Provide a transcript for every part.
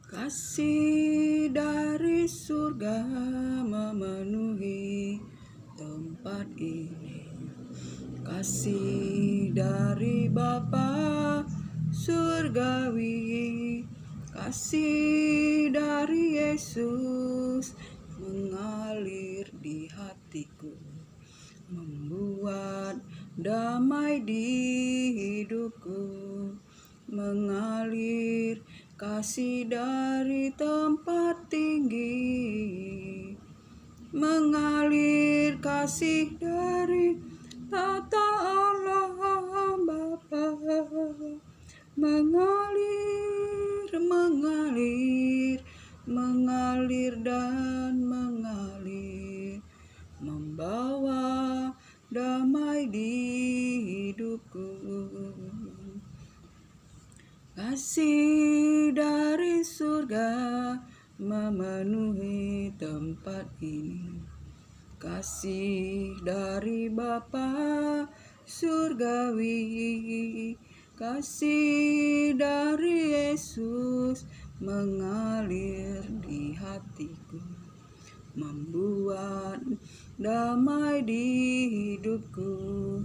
Kasih dari surga memenuhi tempat ini. Kasih dari Bapa surgawi, kasih dari Yesus mengalir di hatiku, membuat damai di hidupku, mengalir kasih dari tempat tinggi, mengalir kasih dari tata Allah Bapa, mengalir, mengalir, mengalir dan mengalir, membawa damai di hidupku. Kasih dari surga memenuhi tempat ini. Kasih dari Bapa surgawi, kasih dari Yesus mengalir di hatiku, membuat damai di hidupku,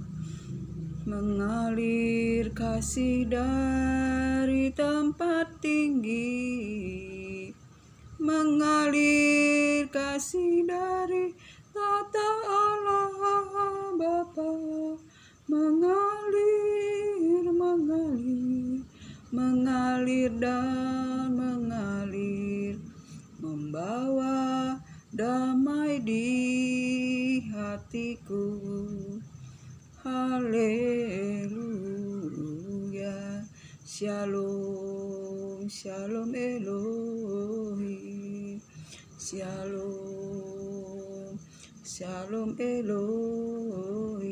mengalir kasih dari tempat tinggi, mengalir kasih dari tata Allah Bapa, mengalir, mengalir, mengalir dan mengalir, membawa damai di hatiku. Haleluya, Shalom, Shalom Elohim, Shalom, Shalom Elohim.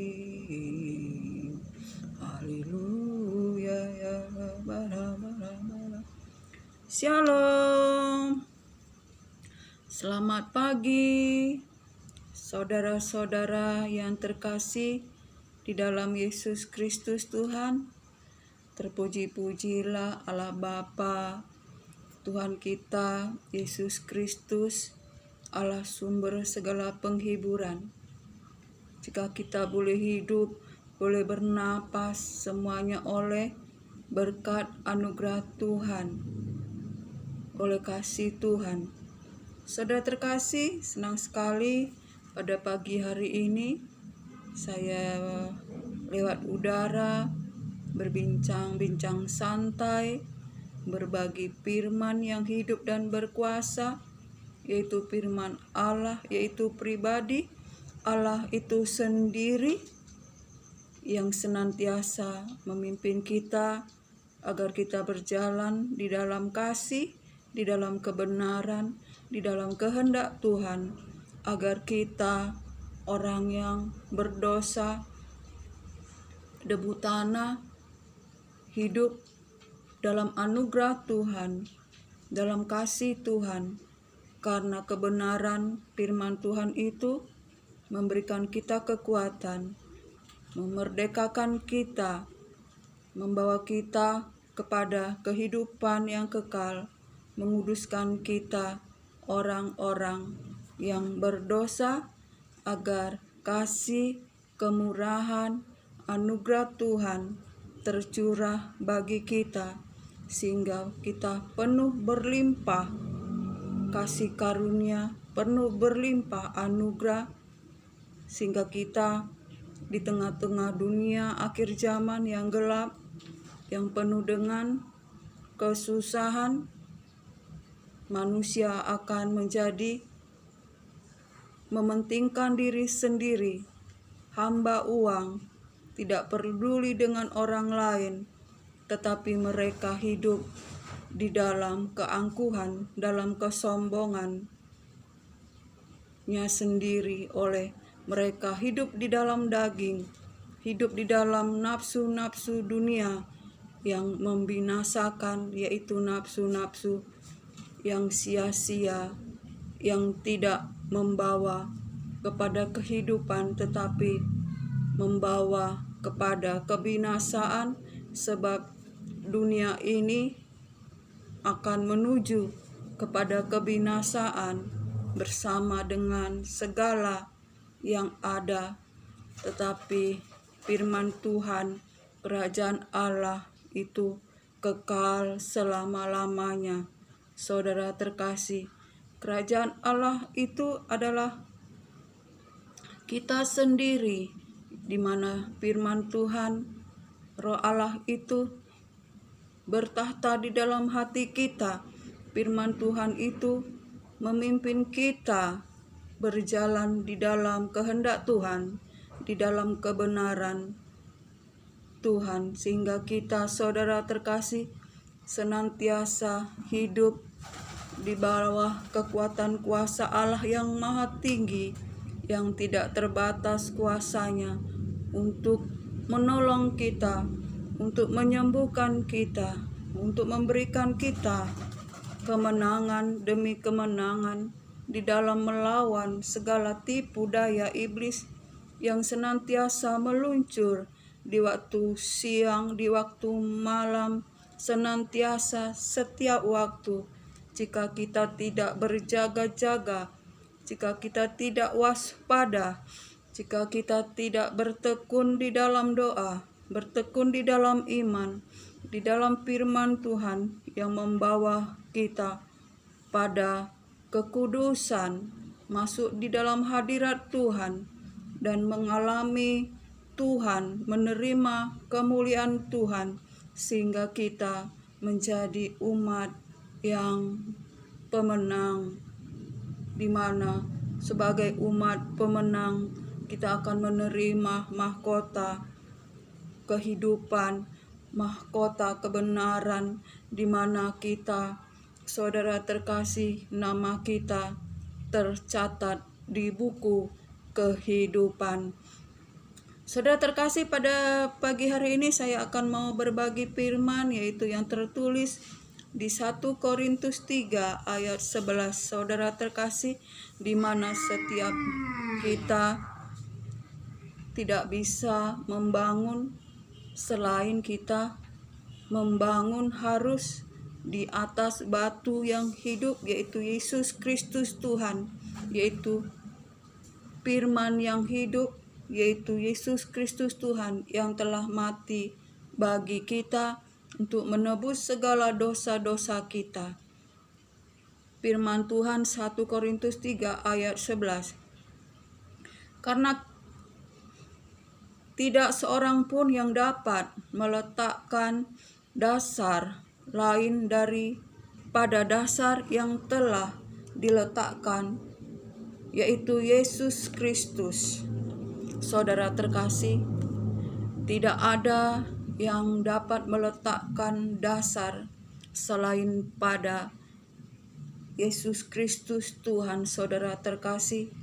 Haleluya, ya bara. Shalom. Selamat pagi, saudara-saudara yang terkasih di dalam Yesus Kristus Tuhan. Terpuji-pujilah Allah Bapa, Tuhan kita Yesus Kristus, Allah sumber segala penghiburan. Jika kita boleh hidup, boleh bernapas, semuanya oleh berkat anugerah Tuhan, oleh kasih Tuhan. Saudara terkasih, senang sekali pada pagi hari ini saya lewat udara berbincang-bincang santai, berbagi firman yang hidup dan berkuasa, yaitu firman Allah, yaitu pribadi Allah itu sendiri yang senantiasa memimpin kita agar kita berjalan di dalam kasih, di dalam kebenaran, di dalam kehendak Tuhan, agar kita orang yang berdosa, debu tanah, hidup dalam anugerah Tuhan, dalam kasih Tuhan, karena kebenaran firman Tuhan itu memberikan kita kekuatan, memerdekakan kita, membawa kita kepada kehidupan yang kekal, menguduskan kita orang-orang yang berdosa, agar kasih, kemurahan, anugerah Tuhan tercurah bagi kita, sehingga kita penuh berlimpah kasih karunia, penuh berlimpah anugerah, sehingga kita di tengah-tengah dunia akhir zaman yang gelap, yang penuh dengan kesusahan, manusia akan menjadi mementingkan diri sendiri, hamba uang, tidak peduli dengan orang lain, tetapi mereka hidup di dalam keangkuhan, dalam kesombongannya sendiri, oleh mereka hidup di dalam daging, hidup di dalam nafsu-nafsu dunia yang membinasakan, yaitu nafsu-nafsu yang sia-sia, yang tidak membawa kepada kehidupan, tetapi membawa kepada kebinasaan, sebab dunia ini akan menuju kepada kebinasaan bersama dengan segala yang ada. Tetapi firman Tuhan, kerajaan Allah itu kekal selama-lamanya. Saudara terkasih, kerajaan Allah itu adalah kita sendiri, di mana firman Tuhan, Roh Allah itu bertahta di dalam hati kita. Firman Tuhan itu memimpin kita berjalan di dalam kehendak Tuhan, di dalam kebenaran Tuhan, sehingga kita, saudara terkasih, senantiasa hidup di bawah kekuatan kuasa Allah yang maha tinggi, yang tidak terbatas kuasanya untuk menolong kita, untuk menyembuhkan kita, untuk memberikan kita kemenangan demi kemenangan di dalam melawan segala tipu daya iblis yang senantiasa meluncur di waktu siang, di waktu malam, senantiasa setiap waktu. Jika kita tidak berjaga-jaga, jika kita tidak waspada, jika kita tidak bertekun di dalam doa, bertekun di dalam iman, di dalam firman Tuhan yang membawa kita pada kekudusan, masuk di dalam hadirat Tuhan dan mengalami Tuhan, menerima kemuliaan Tuhan, sehingga kita menjadi umat yang pemenang, di mana sebagai umat pemenang kita akan menerima mahkota kehidupan, mahkota kebenaran, di mana kita, saudara terkasih, nama kita tercatat di buku kehidupan. Saudara terkasih, pada pagi hari ini saya akan mau berbagi firman, yaitu yang tertulis di 1 Korintus 3 ayat 11. Saudara terkasih, di mana setiap kita tidak bisa membangun selain kita membangun harus di atas batu yang hidup, yaitu Yesus Kristus Tuhan, yaitu firman yang hidup, yaitu Yesus Kristus Tuhan yang telah mati bagi kita untuk menebus segala dosa-dosa kita. Firman Tuhan 1 Korintus 3 ayat 11. Karena tidak seorang pun yang dapat meletakkan dasar lain daripada dasar yang telah diletakkan, yaitu Yesus Kristus. Saudara terkasih, tidak ada yang dapat meletakkan dasar selain pada Yesus Kristus Tuhan. Saudara terkasih,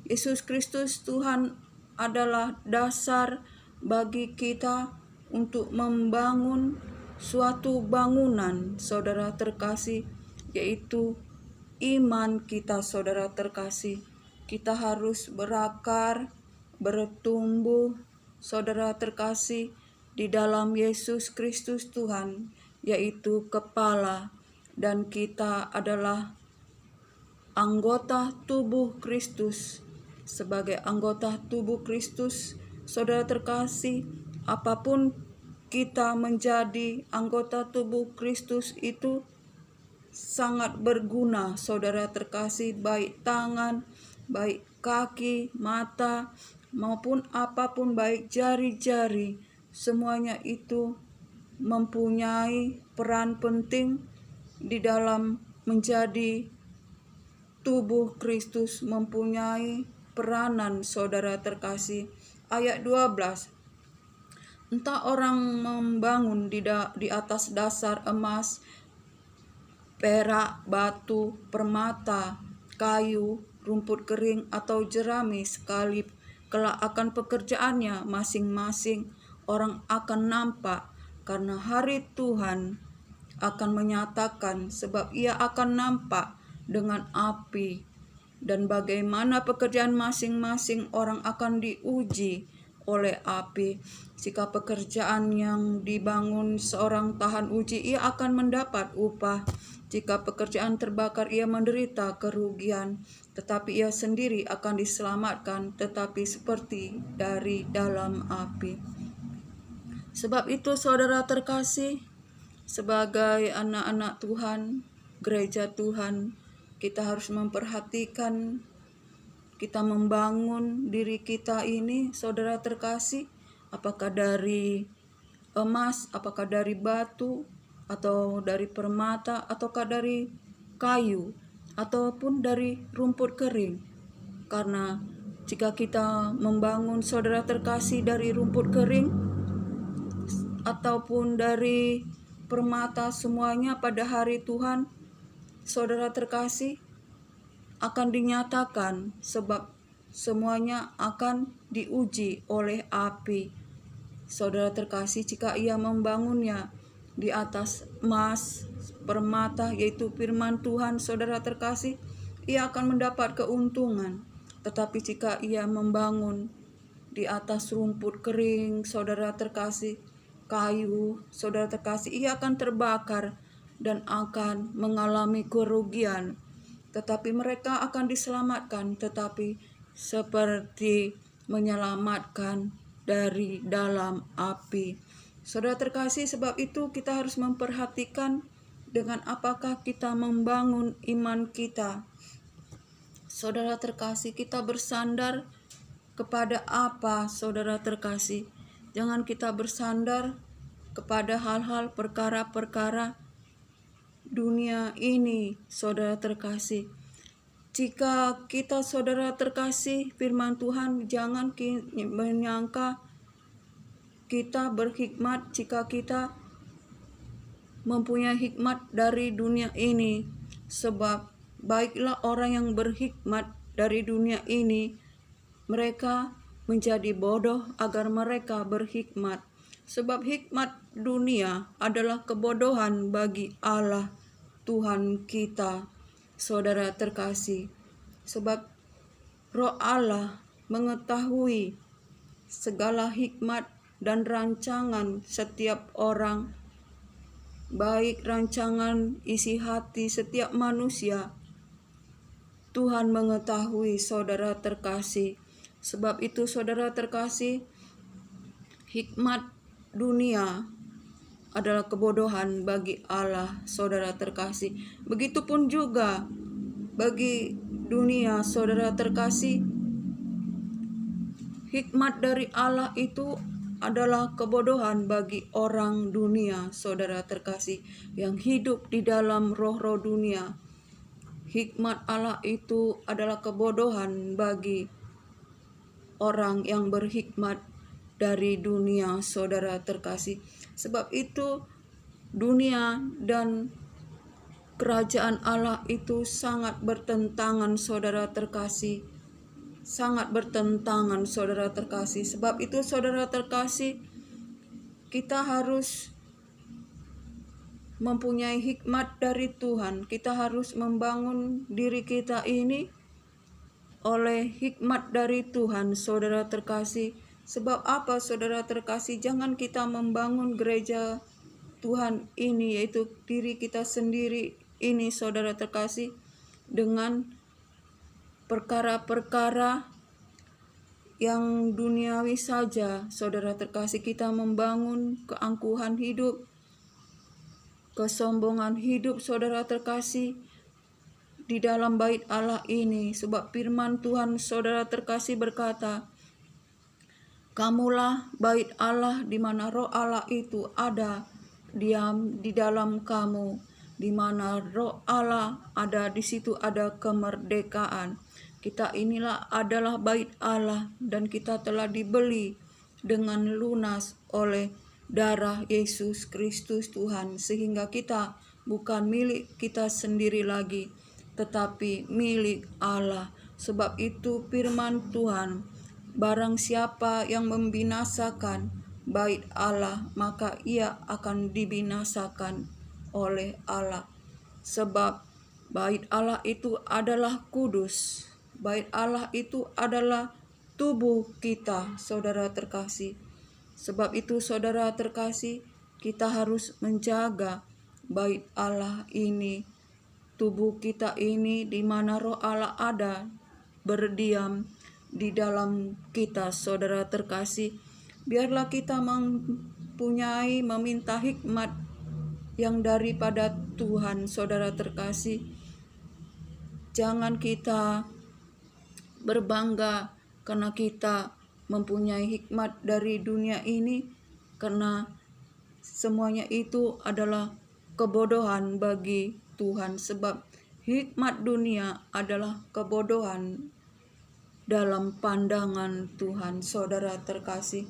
Yesus Kristus Tuhan adalah dasar bagi kita untuk membangun suatu bangunan, saudara terkasih, yaitu iman kita. Saudara terkasih, kita harus berakar, bertumbuh, saudara terkasih, di dalam Yesus Kristus Tuhan, yaitu kepala, dan kita adalah anggota tubuh Kristus. Sebagai anggota tubuh Kristus, saudara terkasih, apapun kita menjadi anggota tubuh Kristus itu sangat berguna, saudara terkasih, baik tangan, baik kaki, mata, maupun apapun, baik jari-jari, semuanya itu mempunyai peran penting di dalam menjadi tubuh Kristus, mempunyai peranan, saudara terkasih. Ayat 12. Entah orang membangun di atas dasar emas, perak, batu, permata, kayu, rumput kering, atau jerami, sekali kelak akan pekerjaannya masing-masing orang akan nampak, karena hari Tuhan akan menyatakan, sebab ia akan nampak dengan api, dan bagaimana pekerjaan masing-masing orang akan diuji oleh api. Jika pekerjaan yang dibangun seorang tahan uji, ia akan mendapat upah. Jika pekerjaan terbakar, ia menderita kerugian, tetapi ia sendiri akan diselamatkan, tetapi seperti dari dalam api. Sebab itu, saudara terkasih, sebagai anak-anak Tuhan, gereja Tuhan, kita harus memperhatikan, kita membangun diri kita ini, saudara terkasih, apakah dari emas, apakah dari batu, atau dari permata, ataukah dari kayu, ataupun dari rumput kering. Karena jika kita membangun, saudara terkasih, dari rumput kering ataupun dari permata, semuanya pada hari Tuhan, saudara terkasih, akan dinyatakan, sebab semuanya akan diuji oleh api. Saudara terkasih, jika ia membangunnya di atas emas, permata, yaitu firman Tuhan, saudara terkasih, ia akan mendapat keuntungan. Tetapi jika ia membangun di atas rumput kering, saudara terkasih, kayu, saudara terkasih, ia akan terbakar dan akan mengalami kerugian. Tetapi mereka akan diselamatkan, tetapi seperti menyelamatkan dari dalam api. Saudara terkasih, sebab itu kita harus memperhatikan dengan apakah kita membangun iman kita. Saudara terkasih, kita bersandar kepada apa, saudara terkasih? Jangan kita bersandar kepada hal-hal perkara-perkara dunia ini, saudara terkasih. Jika kita, saudara terkasih, firman Tuhan, jangan menyangka kita berhikmat jika kita mempunyai hikmat dari dunia ini. Sebab baiklah orang yang berhikmat dari dunia ini, mereka menjadi bodoh agar mereka berhikmat. Sebab hikmat dunia adalah kebodohan bagi Allah Tuhan kita, saudara terkasih. Sebab Roh Allah mengetahui segala hikmat dan rancangan setiap orang, baik rancangan isi hati setiap manusia. Tuhan mengetahui, saudara terkasih. Sebab itu, saudara terkasih, hikmat dunia adalah kebodohan bagi Allah, saudara terkasih. Begitupun juga bagi dunia, saudara terkasih, hikmat dari Allah itu adalah kebodohan bagi orang dunia, saudara terkasih, yang hidup di dalam roh-roh dunia. Hikmat Allah itu adalah kebodohan bagi orang yang berhikmat dari dunia, saudara terkasih. Sebab itu dunia dan kerajaan Allah itu sangat bertentangan, saudara terkasih. Sangat bertentangan, saudara terkasih. Sebab itu, saudara terkasih, kita harus mempunyai hikmat dari Tuhan. Kita harus membangun diri kita ini oleh hikmat dari Tuhan, saudara terkasih. Sebab apa, saudara terkasih? Jangan kita membangun gereja Tuhan ini, yaitu diri kita sendiri ini, saudara terkasih, dengan perkara-perkara yang duniawi saja, saudara terkasih. Kita membangun keangkuhan hidup, kesombongan hidup, saudara terkasih, di dalam bait Allah ini. Sebab firman Tuhan, saudara terkasih, berkata, kamulah bait Allah, di mana roh Allah itu ada diam di dalam kamu. Di mana roh Allah ada, di situ ada kemerdekaan. Kita inilah adalah bait Allah, dan kita telah dibeli dengan lunas oleh darah Yesus Kristus Tuhan, sehingga kita bukan milik kita sendiri lagi, tetapi milik Allah. Sebab itu firman Tuhan, barang siapa yang membinasakan bait Allah, maka ia akan dibinasakan oleh Allah. Sebab bait Allah itu adalah kudus. Bait Allah itu adalah tubuh kita, saudara terkasih. Sebab itu saudara terkasih, kita harus menjaga bait Allah ini, tubuh kita ini, di mana roh Allah ada, berdiam di dalam kita, saudara terkasih. Biarlah kita meminta hikmat yang daripada Tuhan, saudara terkasih. Jangan kita berbangga karena kita mempunyai hikmat dari dunia ini, karena semuanya itu adalah kebodohan bagi Tuhan, sebab hikmat dunia adalah kebodohan dalam pandangan Tuhan, saudara terkasih.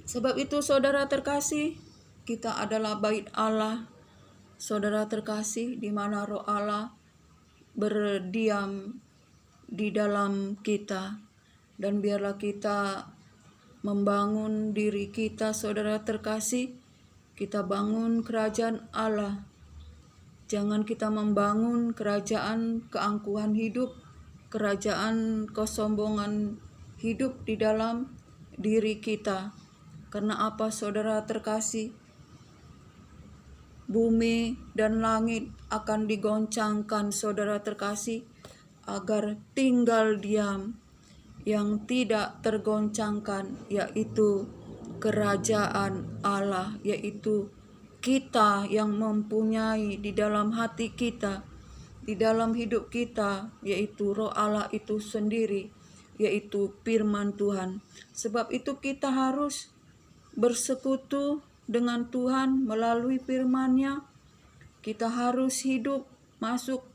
Sebab itu saudara terkasih, kita adalah bait Allah, saudara terkasih, di mana roh Allah berdiam di dalam kita. Dan biarlah kita membangun diri kita, saudara terkasih. Kita bangun kerajaan Allah. Jangan kita membangun kerajaan keangkuhan hidup, kerajaan kesombongan hidup di dalam diri kita. Karena apa, saudara terkasih? Bumi dan langit akan digoncangkan, saudara terkasih, agar tinggal diam yang tidak tergoncangkan, yaitu kerajaan Allah, yaitu kita yang mempunyai di dalam hati kita, di dalam hidup kita, yaitu roh Allah itu sendiri, yaitu firman Tuhan. Sebab itu kita harus bersekutu dengan Tuhan melalui firman-Nya. Kita harus hidup masuk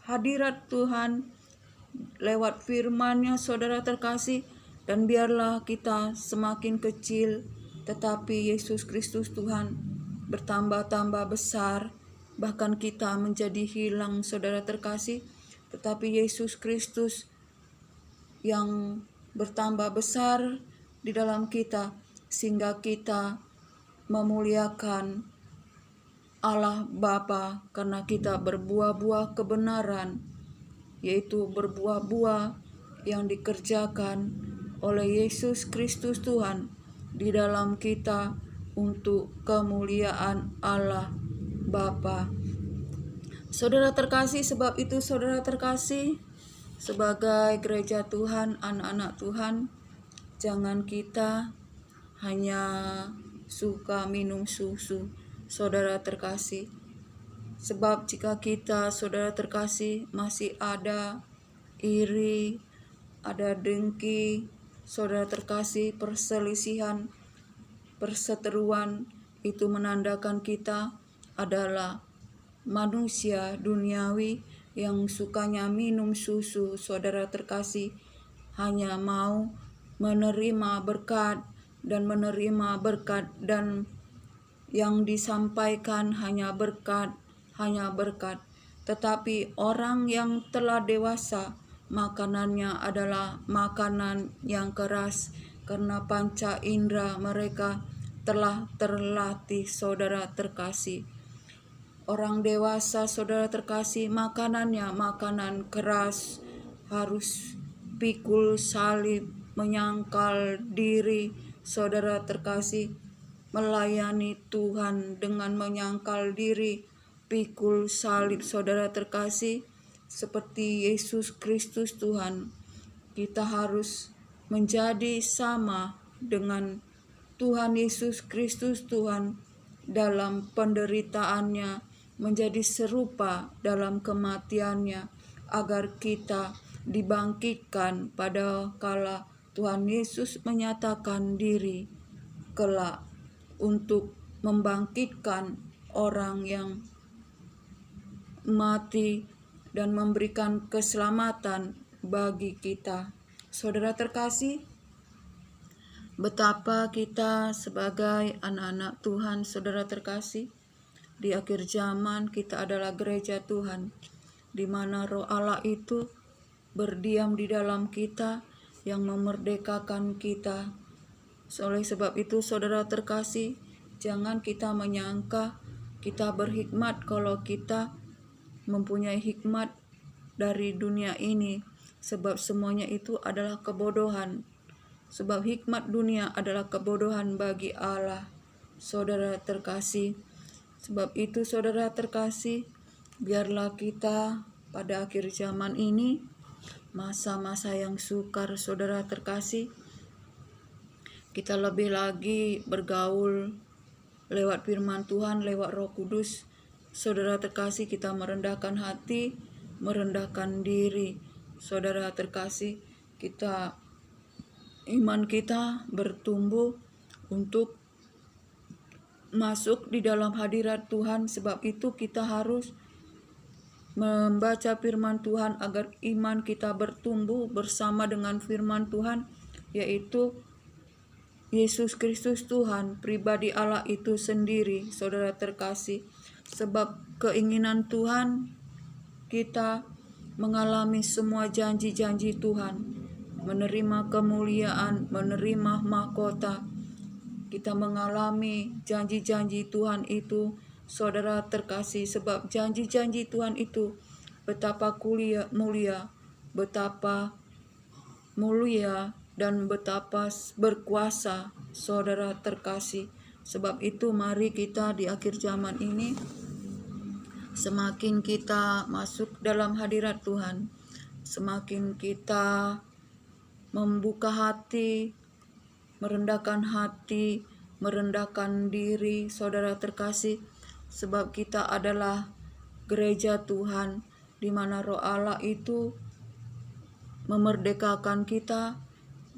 hadirat Tuhan lewat firman-Nya, saudara terkasih. Dan biarlah kita semakin kecil, tetapi Yesus Kristus Tuhan bertambah-tambah besar. Bahkan kita menjadi hilang, saudara terkasih, tetapi Yesus Kristus yang bertambah besar di dalam kita, sehingga kita memuliakan Allah Bapa, karena kita berbuah-buah kebenaran, yaitu berbuah-buah yang dikerjakan oleh Yesus Kristus Tuhan di dalam kita untuk kemuliaan Allah Bapa. Saudara terkasih, sebab itu saudara terkasih, sebagai gereja Tuhan, anak-anak Tuhan, jangan kita hanya suka minum susu, saudara terkasih. Sebab jika kita, saudara terkasih, masih ada iri, ada dengki, saudara terkasih, perselisihan, perseteruan, itu menandakan kita adalah manusia duniawi yang sukanya minum susu, saudara terkasih, hanya mau menerima berkat dan yang disampaikan hanya berkat. Tetapi orang yang telah dewasa, makanannya adalah makanan yang keras, karena panca indera mereka telah terlatih, saudara terkasih. Orang dewasa, saudara terkasih, makanannya makanan keras, harus pikul salib, menyangkal diri, saudara terkasih, melayani Tuhan dengan menyangkal diri, pikul salib, saudara terkasih, seperti Yesus Kristus Tuhan. Kita harus menjadi sama dengan Tuhan Yesus Kristus Tuhan dalam penderitaannya, menjadi serupa dalam kematiannya, agar kita dibangkitkan pada kala Tuhan Yesus menyatakan diri kelak untuk membangkitkan orang yang mati dan memberikan keselamatan bagi kita. Saudara terkasih, betapa kita sebagai anak-anak Tuhan, saudara terkasih, di akhir zaman kita adalah gereja Tuhan, di mana roh Allah itu berdiam di dalam kita, yang memerdekakan kita. Oleh sebab itu, saudara terkasih, jangan kita menyangka kita berhikmat kalau kita mempunyai hikmat dari dunia ini, sebab semuanya itu adalah kebodohan. Sebab hikmat dunia adalah kebodohan bagi Allah. Saudara terkasih, sebab itu saudara terkasih, biarlah kita pada akhir zaman ini, masa-masa yang sukar saudara terkasih, kita lebih lagi bergaul lewat firman Tuhan, lewat Roh Kudus. Saudara terkasih, kita merendahkan hati, merendahkan diri. Saudara terkasih, iman kita bertumbuh untuk masuk di dalam hadirat Tuhan. Sebab itu kita harus membaca firman Tuhan agar iman kita bertumbuh bersama dengan firman Tuhan, yaitu Yesus Kristus Tuhan, pribadi Allah itu sendiri, saudara terkasih. Sebab keinginan Tuhan kita mengalami semua janji-janji Tuhan, menerima kemuliaan, menerima mahkota. Kita mengalami janji-janji Tuhan itu, saudara terkasih, sebab janji-janji Tuhan itu betapa mulia, betapa mulia dan betapa berkuasa, saudara terkasih. Sebab itu mari kita di akhir zaman ini, semakin kita masuk dalam hadirat Tuhan, semakin kita membuka hati, merendahkan hati, merendahkan diri, saudara terkasih. Sebab kita adalah gereja Tuhan, di mana Roh Allah itu memerdekakan kita,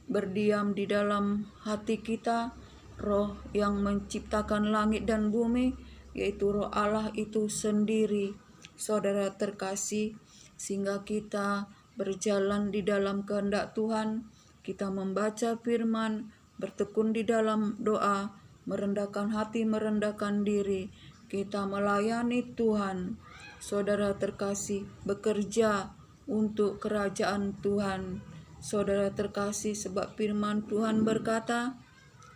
berdiam di dalam hati kita. Roh yang menciptakan langit dan bumi, yaitu Roh Allah itu sendiri, saudara terkasih. Sehingga kita berjalan di dalam kehendak Tuhan, kita membaca firman, bertekun di dalam doa, merendahkan hati, merendahkan diri. Kita melayani Tuhan, saudara terkasih, bekerja untuk kerajaan Tuhan, saudara terkasih. Sebab firman Tuhan berkata,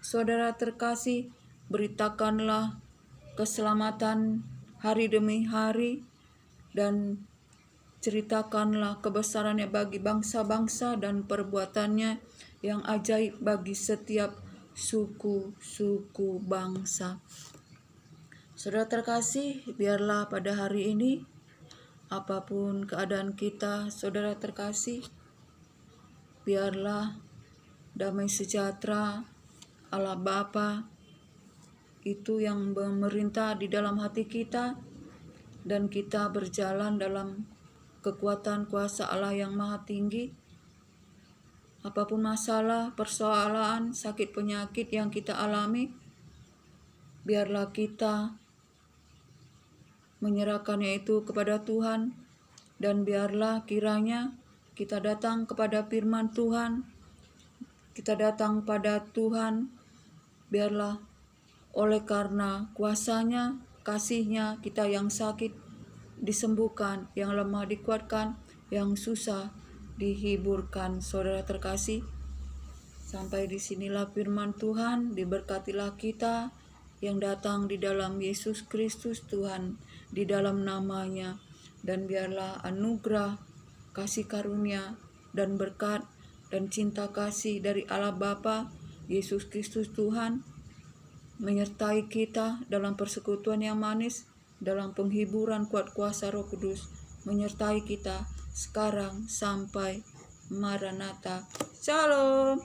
saudara terkasih, beritakanlah keselamatan hari demi hari, dan ceritakanlah kebesarannya bagi bangsa-bangsa dan perbuatannya yang ajaib bagi setiap suku-suku bangsa. Saudara terkasih, biarlah pada hari ini, apapun keadaan kita, saudara terkasih, biarlah damai sejahtera Allah Bapa itu yang memerintah di dalam hati kita, dan kita berjalan dalam kekuatan kuasa Allah yang maha tinggi. Apapun masalah, persoalan, sakit penyakit yang kita alami, biarlah kita menyerahkannya itu kepada Tuhan, dan biarlah kiranya kita datang kepada firman Tuhan, kita datang pada Tuhan. Biarlah oleh karena kuasanya, kasihnya, kita yang sakit disembuhkan, yang lemah dikuatkan, yang susah dihiburkan, saudara terkasih. Sampai di sinilah firman Tuhan. Diberkatilah kita yang datang di dalam Yesus Kristus Tuhan, di dalam namanya. Dan biarlah anugerah, kasih karunia, dan berkat, dan cinta kasih dari Allah Bapa, Yesus Kristus Tuhan, menyertai kita dalam persekutuan yang manis, dalam penghiburan kuat kuasa Roh Kudus, menyertai kita sekarang sampai Maranatha. Shalom.